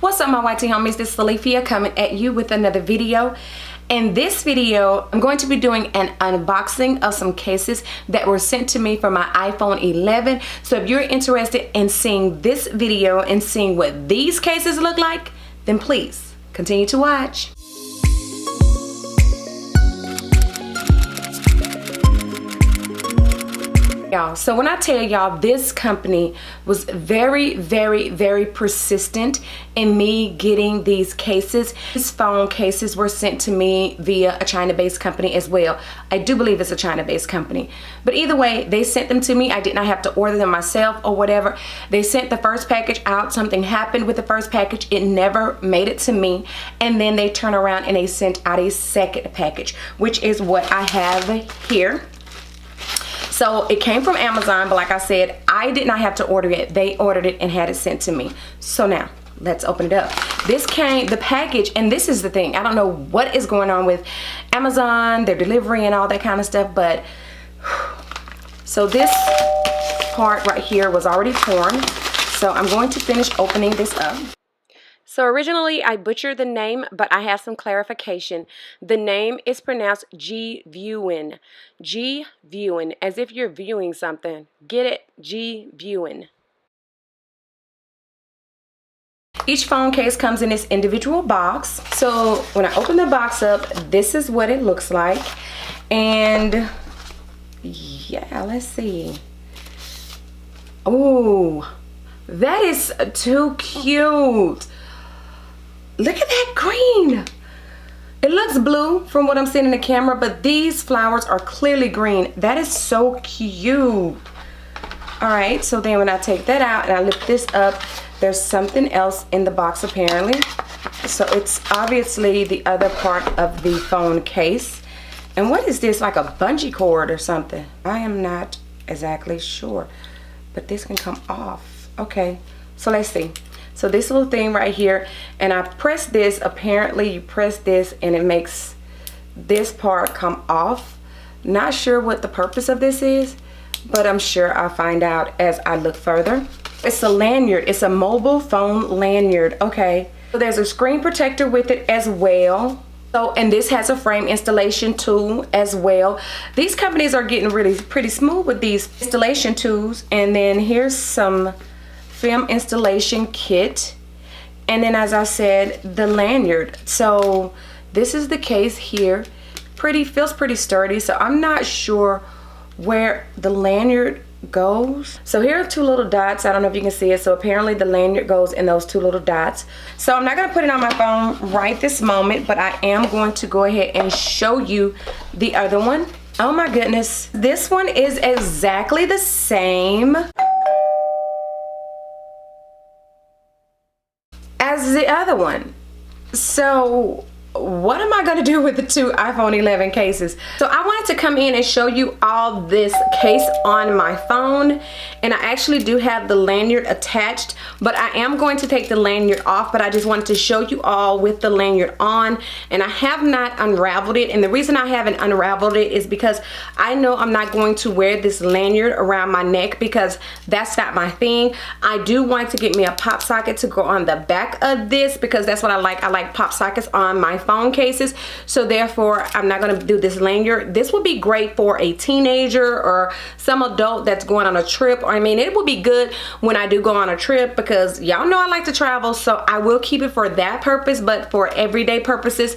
What's up, my YT homies? This is Alethea coming at you with another video. In this video, I'm going to be doing an unboxing of some cases that were sent to me for my iPhone 11. So if you're interested in seeing this video and seeing what these cases look like, then please continue to watch. So when I tell y'all, this company was very persistent in me getting these cases. These phone cases were sent to me via a China-based company as well. I do believe it's a China-based company, but either way, they sent them to me. I did not have to order them myself or whatever. They sent the first package out. Something happened with the first package. It never made it to me, and then they turn around and they sent out a second package, which is what I have here. So it came from Amazon, but like I said, I did not have to order it. They ordered it and had it sent to me. So now let's open it up. This came, the package, and this is the thing. I don't know what is going on with Amazon, their delivery and all that kind of stuff, but so this part right here was already torn. So I'm going to finish opening this up. So originally I butchered the name, but I have some clarification. The name is pronounced GVIEWIN. GVIEWIN, as if you're viewing something. Get it? GVIEWIN. Each phone case comes in this individual box. So when I open the box up, this is what it looks like. And yeah, let's see. Oh, that is too cute. Look at that green. It looks blue from what I'm seeing in the camera, but these flowers are clearly green. That is so cute. All right, so then when I take that out and I lift this up, there's something else in the box apparently. So it's obviously the other part of the phone case. And what is this, like a bungee cord or something? I am not exactly sure, but this can come off. Okay, so let's see. So this little thing right here, and I press this. Apparently you press this and it makes this part come off. Not sure what the purpose of this is, but I'm sure I'll find out as I look further. It's a lanyard. It's a mobile phone lanyard. Okay, so there's a screen protector with it as well. So, and this has a frame installation tool as well. These companies are getting really pretty smooth with these installation tools. And then here's some film installation kit, and then as I said, the lanyard. So this is the case here. Feels pretty sturdy. So I'm not sure where the lanyard goes. So here are two little dots. I don't know if you can see it. So apparently the lanyard goes in those two little dots. So I'm not going to put it on my phone right this moment, but I am going to go ahead and show you the other one. Oh my goodness, this one is exactly the same as the other one. So what am I going to do with the two iPhone 11 cases? So I wanted to come in and show you all this case on my phone, and I actually do have the lanyard attached, but I am going to take the lanyard off, but I just wanted to show you all with the lanyard on, and I have not unraveled it. And the reason I haven't unraveled it is because I know I'm not going to wear this lanyard around my neck because that's not my thing. I do want to get me a pop socket to go on the back of this because that's what I like. I like pop sockets on my phone cases, so therefore I'm not going to do this lanyard. This would be great for a teenager or some adult that's going on a trip. I mean, it would be good when I do go on a trip because y'all know I like to travel, so I will keep it for that purpose, but for everyday purposes,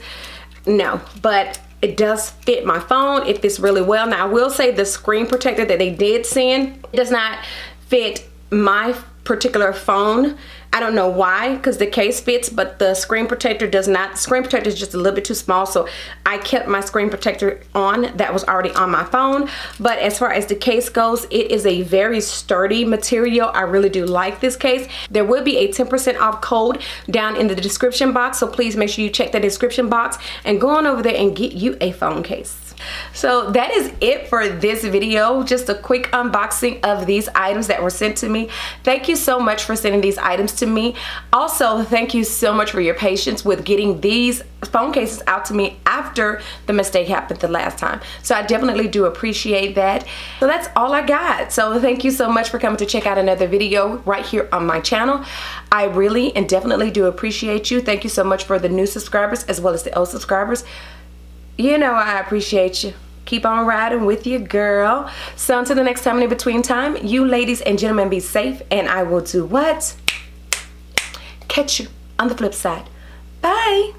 no. But it does fit my phone. It fits really well. Now I will say the screen protector that they did send does not fit my particular phone. I don't know why, because the case fits, but the screen protector does not. The screen protector is just a little bit too small, so I kept my screen protector on that was already on my phone. But as far as the case goes, it is a very sturdy material. I really do like this case. There will be a 10% off code down in the description box, so please make sure you check the description box and go on over there and get you a phone case. So that is it for this video. Just a quick unboxing of these items that were sent to me. Thank you so much for sending these items to me. Also, thank you so much for your patience with getting these phone cases out to me after the mistake happened the last time. So I definitely do appreciate that. So that's all I got. So thank you so much for coming to check out another video right here on my channel. I really and definitely do appreciate you. Thank you so much for the new subscribers as well as the old subscribers. You know I appreciate you. Keep on riding with your girl. So until the next time, in between time, you ladies and gentlemen be safe, and I will do what? Catch you on the flip side. Bye.